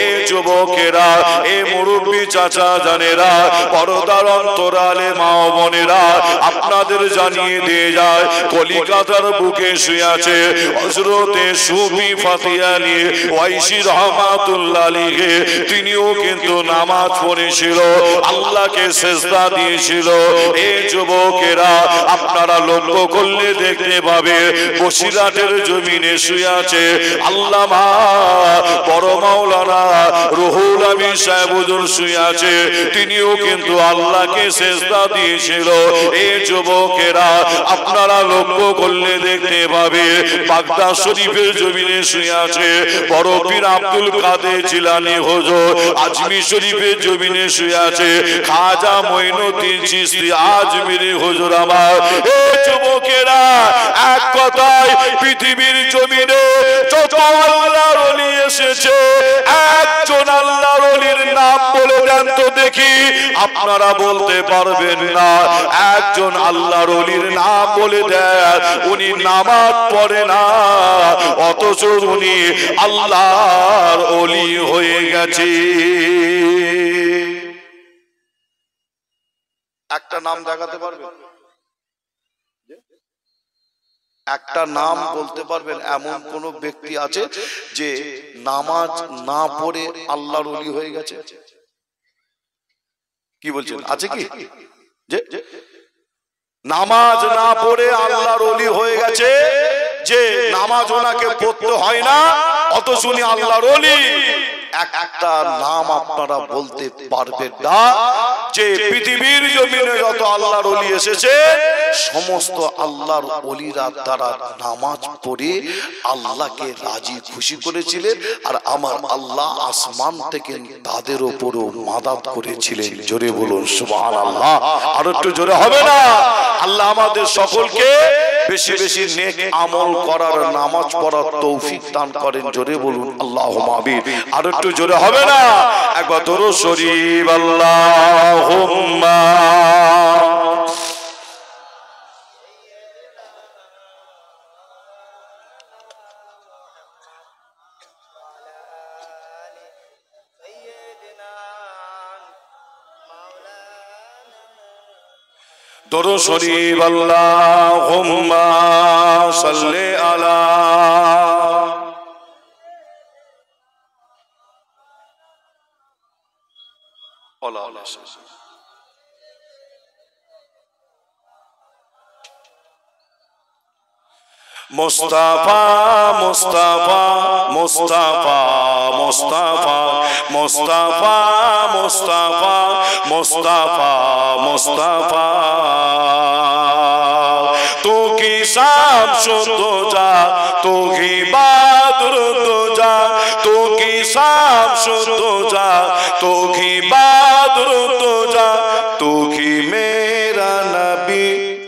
এই যুবকেরা, এই মুরব্বী চাচা জানেরা, পর্দার অন্তরালে মা বোনেরা, আপনাদের জানিয়ে দিয়ে যায় কলিকাতার বুকে শুয়ে আছে হযরতে সুফি ফাতিয়ালি ওয়াইসি রাহমাতুল্লাহ আলাইহি, তিনিও কিন্তু নামাজ পড়েছিল, আল্লাহকে সিজদা দিয়েছিল। এই যুবকেরা আপনারা লক্ষ্য করলে দেখতে পাবে বসিরহাটের জমিনে শুয়ে আছে আল্লামা বড় মাওলানা রুহুল আমিন সাহেব হুজুর শুয়ে আছে, তিনিও কিন্তু আল্লাহকে সিজদা দিয়েছিল। এই যুবকেরা আপনারা লক্ষ্য করলে দেখতে পাবে বাগদাদ শরীফের জমিনে শুয়ে আছে বড় পীর আব্দুল কাদের জিলানী হুজুর, আজমির শরীফের জমিনে শুয়ে আছে খাজা মঈনুদ্দিন চিশতি আজমিরি হুজুর। আমার এই যুবকেরা, এক কথায় পৃথিবীর জমিনে যত আল্লাহর ওলি এসেছে, একজন আল্লাহর ওলির নাম বলে দেন তো দেখি। আপনারা বলতে পারবেন না। একজন আল্লাহর ওলির নাম বলে দেন, উনি নামাজ পড়ে না, অথচ উনি আল্লাহর ওলি হয়ে গেছে। একটা নাম দেখাতে পারবেন? একটা নাম বলতে পারবেন এমন কোন ব্যক্তি আছে যে নামাজ না পড়ে আল্লাহর ওলি হয়ে গেছে? কি বলছেন, আছে কি? যে নামাজ না পড়ে আল্লাহর ওলি হয়ে গেছে, যে নামাজ ওনাকে পড়তে হয় না, অথচ উনি আল্লাহর ওলি। একটা নাম আপনারা বলতে পারবেন না যে পৃথিবীর জমিনে যত আল্লাহর ওলি এসেছে সমস্ত আল্লাহর ওলিরা তারা নামাজ পড়ে আল্লাহকে রাজি খুশি করেছিলেন আর আমার আল্লাহ আসমান থেকে তাদের উপরও মাদাত করেছিলেন। জোরে বলুন সুবহানাল্লাহ। আর একটু জোরে হবে না? আল্লাহ আমাদের সকলকে বেশি বেশি নেক আমল করার নামাজ পড়ার তৌফিক দান করেন। জোরে বলুন আল্লাহুম্মা আমিন। আর একটু জোরে হবে না? একবার দরুদ শরীফ আল্লাহুম্মা দরুদ শরীফ আল্লাহুম্মা সাল্লি আলা মুস্তাফা মুস্তাফা মুস্তাফা মুস্তাফা মুস্তাফা মুস্তাফা মুস্তাফা মুস্তাফা তু কি শামস দুজা তু কি বাদর দুজা তু কি শামস দুজা তু কি বাদর দুজা তু কি মেরা নবী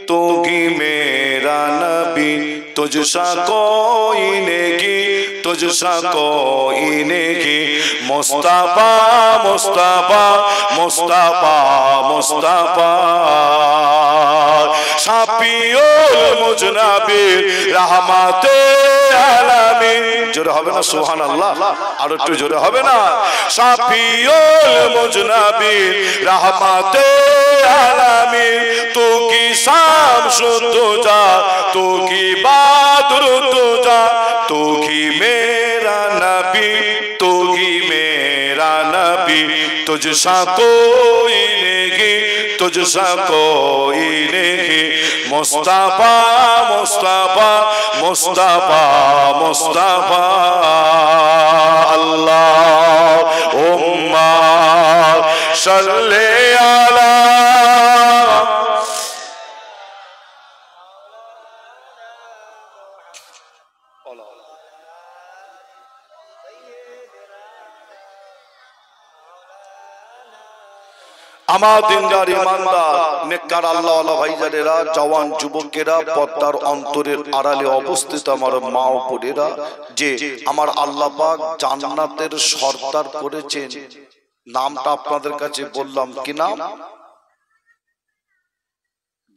তু কি মেরা নবী तुझसा कोई नेगी तुझसा कोई नेगी मुस्ताफा मुस्ताफा मुस्ताफा मुस्ताफा शाफिउल मुजनबीर रहमते आलमीन। जोरे হবে না সুবহানাল্লাহ? আর একটু জোরে হবে না? শাফিউল মুজনবীর रहमते आलमीन तू की शामस दुजा तू की बादर दुजा तू की मेरा नबी तू की मेरा नबी तुझसा कोई नहीं तुझसा कोई नहीं मुस्ताफा मुस्ताफा मुस्ताफा मुस्ताफा अल्लाहुम्मा सल्ली अला আমার দিনদার ইমানদার নেককার আল্লাহওয়ালা ভাইজানেরা জওয়ান যুবকেরা পর্দার অন্তরের আড়ালে অবস্থিত আমার মা ও বোনেরা যে আমার আল্লাহ পাক জান্নাতের সর্দার করেছেন নামটা আপনাদের কাছে বললাম কি নাম?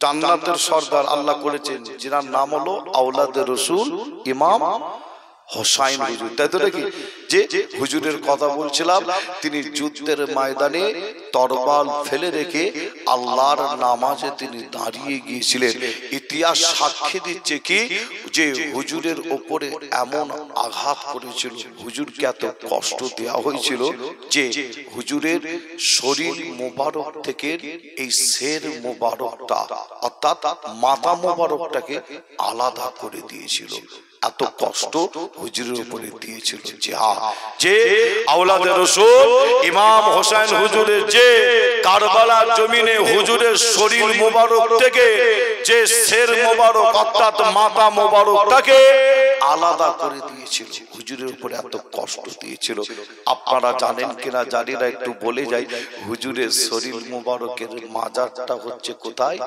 জান্নাতের সর্দার আল্লাহ করেছেন যার নাম হলো আওলাদে রাসূল ইমাম হোসাইন হুজুর। তাই তো নাকি? যে হুজুরের কথা বলছিলাম তিনি যুদ্ধের ময়দানে তরবাল ফেলে রেখে আল্লাহর নামাজে তিনি দাঁড়িয়ে গিয়েছিলেন। ইতিহাস সাক্ষী দিচ্ছে কি যে হুজুরের উপরে এমন আঘাত করেছিল, হুজুরকে এত কষ্ট দেওয়া হয়েছিল যে হুজুরের শরীর মোবারক থেকে এই শের মোবারকটা অর্থাৎ মাথা মোবারকটাকে আলাদা করে দিয়েছিল। এত কষ্ট হুজুরের উপরে দিয়েছিল যে আওলাদে রাসূল ইমাম হোসেন হুজুরের যে কারবালার জমিনে হুজুরের শরীর মোবারক থেকে যে শের মোবারক অর্থাৎ মাথা মোবারকটাকে আলাদা করে দিয়েছিল, হুজুরের উপরে এত কষ্ট দিয়েছিল। আপনারা জানেন কিনা জানি না, একটু বলে যাই। হুজুরের শরীর মোবারকের মাজারটা হচ্ছে কোথায়?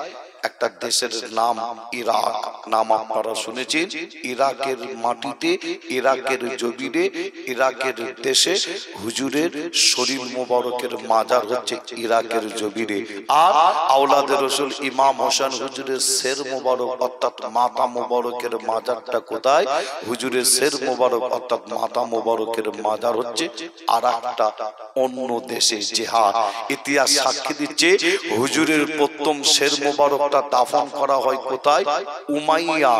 একটা দেশের নাম ইরাক, নাম আপনারা শুনেছেন। ইরাকের মাটিতে, ইরাকের জমিনে, ইরাকের দেশে হুজুরের শরীর মোবারকের মাজার হচ্ছে ইরাকের জমিনে। আর আওলাদে রাসূল ইমাম হোসেন হুজুরের শের মোবারক অর্থাৎ মাথা মোবারকের মাজারটা কোথায়? হুজুরের শের মোবারক অর্থাৎ মাথা মোবারকের মাজার হচ্ছে আর একটা অন্য দেশে। যে ইতিহাস সাক্ষী দিচ্ছে হুজুরের প্রথম শের মোবারক মুবারকটা দাফন করা হয় কোথায়? উমাইয়া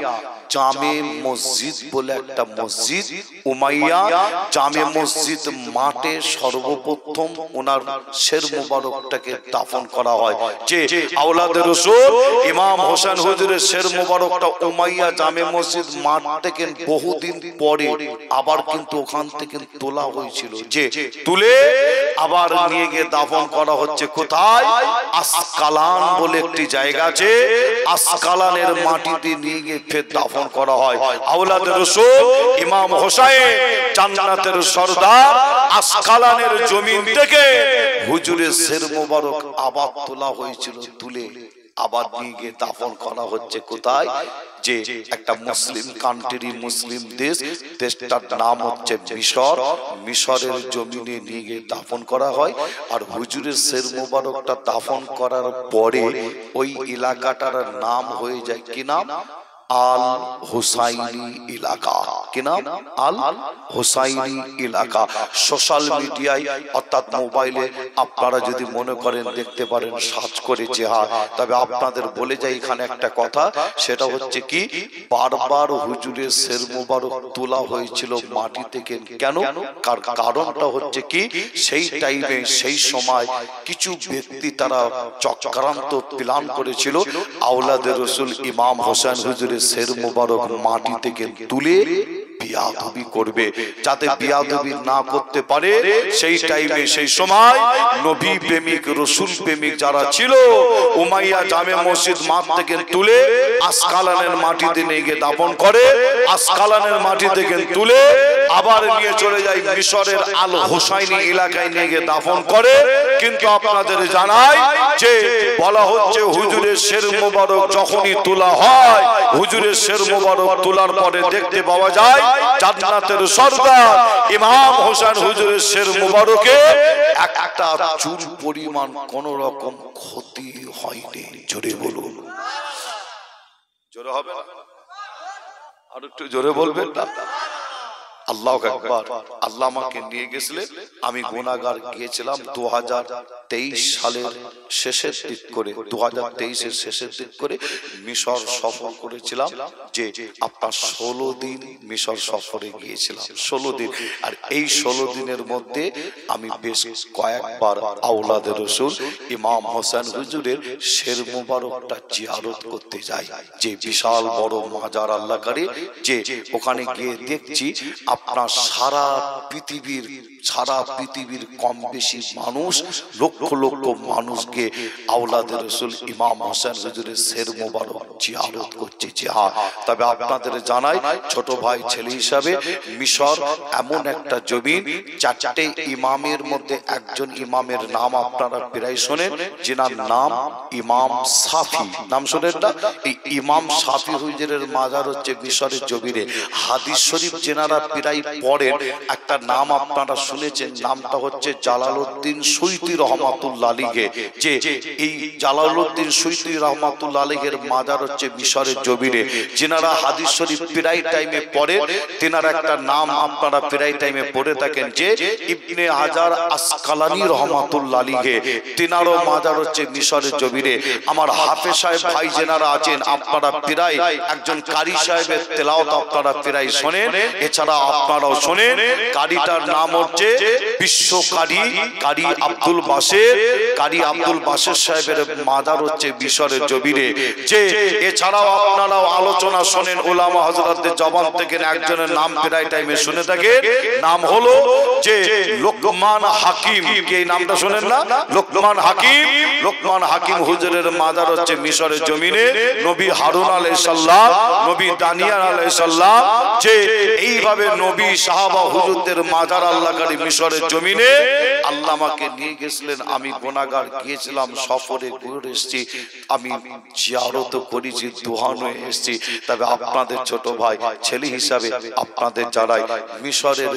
জামে মসজিদ বলে একটা মসজিদ, উমাইয়া জামে মসজিদ মাঠে সর্বপ্রথম ওনার শের মুবারকটাকে দাফন করা হয়। যে আওলাদে রাসূল ইমাম হোসেন হুজুরের শের মুবারকটা উমাইয়া জামে মসজিদ মাঠ থেকে বহুদিন পরে আবার কিন্তু ওখান থেকে তোলা হয়েছিল, যে তুলে আবার নিয়ে গিয়ে দাফন করা হচ্ছে কোথায়? আসকালান বলে একটি জায়গা আছে, আসকালানের মাটিতে নিয়ে গিয়ে ফের দাফন করা হয়। আওলাদে রাসূল ইমাম হোসেন জান্নাতের সরদার আসকালানের জমিন থেকে হুজুরের শের মোবারক আবার তোলা হয়েছিল, তুলে আবার নিয়ে গিয়ে দাফন করা হচ্ছে কোথায়? যে একটা মুসলিম কান্ট্রি, মুসলিম দেশ, দেশটার নাম হচ্ছে মিশর। মিশরের জমিনে নিয়ে গিয়ে দাফন করা হয়। আর হুজুরের শের মোবারকটা দাফন করার পরে ওই এলাকাটার নাম হয়ে যায় কি নাম? আল হুসাইনি এলাকা। কি নাম? আল হুসাইনি এলাকা। সোশ্যাল মিডিয়ায় অর্থাৎ মোবাইলে আপনারা যদি মনে করেন দেখতে পারেন, সার্চ করে চেহারা। তবে আপনাদের বলে যাই এখানে একটা কথা, সেটা হচ্ছে কি, বারবার হুজুরের শের মোবারক তোলা হয়েছিল মাটি থেকে। কেন? কারণটা হচ্ছে কি, সেই টাইমে সেই সময় কিছু ব্যক্তি তারা চক্রান্ত প্ল্যান করেছিল আওলাদে রাসূল ইমাম হোসেন হুজুরের শের মোবারক মাটি থেকে তুলে বিয়াদবি করবে, যাতে বিয়াদবি না করতে পারে। সেই টাইমে সেই সময় নবী প্রেমিক রাসূল প্রেমিক যারা ছিল, উমাইয়া জামে মসজিদ মাঠ থেকে তুলে আসকালানের মাটিতে নিয়ে গিয়ে দাফন করে। আসকালানের মাটি থেকে তুলে আবার নিয়ে চলে যায় মিশরের আল হুসাইনি এলাকায় নিয়ে গিয়ে দাফন করে। কিন্তু আপনাদের জানাই যে বলা হচ্ছে হুজুরের শের মোবারক যখনই তোলা হয়, হুজুরের শের মোবারক তোলার পরে দেখতে পাওয়া যায় জান্নাতের সরদার ইমাম হোসেন হুজুরের শের মোবারকে একটা চুল পরিমাণ কোন রকম ক্ষতি হয়নি। জোরে বলুন। জোরে হবে না? আর একটু জোরে বলবেন না? আল্লাহু আকবার। আল্লাহ আমাকে নিয়ে গেছিলেন, আমি গুনাহগার গিয়েছিলাম 2023 সালের শেষের দিক করে, 2023 শেষের দিক করে মিশর সফর করেছিলাম। যে আপনার 16 দিন মিশর সফরে গিয়েছিলাম, 16 দিন। আর এই 16 দিনের মধ্যে আমি বেশ কয়েকবার আওলাদে রাসূল ইমাম হোসেন হুজুরের শের মোবারকটা জিয়ারত করতে যাই। যে বিশাল বড় মাজার আল্লাহ করে, যে ওখানে গিয়ে দেখছি আপনার সারা পৃথিবীর কম বেশি মানুষ, লক্ষ লক্ষ মানুষকে আওলাদে রাসূল ইমাম হোসেন হুজুরের শের মোবারক জিয়ারত করছে। তবে আপনাদের জানাই, ছোট ভাই ছেলে হিসাবে, মিশর এমন একটা জমিন, চারটে ইমামের মধ্যে একজন ইমামের নাম আপনারা প্রায় শোনেন, যেনার নাম ইমাম শাফি। নাম শোনেন না? এই ইমাম শাফি হুজুরের মাজার হচ্ছে মিশরের জমিনে। হাদিস শরীফ যেনারা প্রায় পড়েন, একটা নাম আপনারা শুনেছেন, নামটা হচ্ছে জালালউদ্দিন সুয়ুতী রহমাতুল্লাহ আলাইহি। যে এই জালালউদ্দিন সুয়ুতী রহমাতুল্লাহ আলাইহির মাজার হচ্ছে মিশরের জমিনে। যেনারা হাদিস শরীফ প্রায় টাইমে পড়েন, তেনার একটা নাম আপনারা প্রায় টাইমে পড়ে থাকেন, যে ইবনে হাজার আসকালানী রহমাতুল্লাহ আলাইহি। তেনারও মাজার হচ্ছে মিশরের জমিনে। আমার হাফেজ সাহেব ভাই যেনারা আছেন, আপনারা প্রায় একজন কারি সাহেবের তেলাওয়াত আপনারা প্রায় শোনেন, এছাড়া আপনারাও শোনেন। কারিটার নাম হচ্ছে বিশ্ব কারি আব্দুল বাসের। কারি আব্দুল বাসের সাহেবের মাজার হচ্ছে মিশরের জমিনে। যে এছাড়াও আপনারাও আলোচনা শোনেন, উলামা হযরতদের জবান থেকে একজনের নাম প্রায় টাইমে শুনে থাকেন, নাম হলো যে লোকমান হাকিম। কে নামটা শোনেন না? লোকমান হাকিম। লোকমান হাকিম হুজুরের মাজার হচ্ছে মিশরের জমিনে। নবী হারুন আলাইহিস সালাম, নবী দানিয়াল আলাইহিস সালাম, যে এইভাবে নবী সাহাবা হুজুরদের মাজার আল্লাহ করি মিশরের জমিনে। আল্লাহ আমাকে নিয়ে গেছিলেন, আমি গুনাহগার গিয়েছিলাম, সফরে ঘুরে এসেছি, আমি জিয়ারত করেছি, দোহান হয়ে এসেছি। তবে আপনাদের ছোট ভাই ছেলে হিসাবে আপনাদের যারাই মিশরের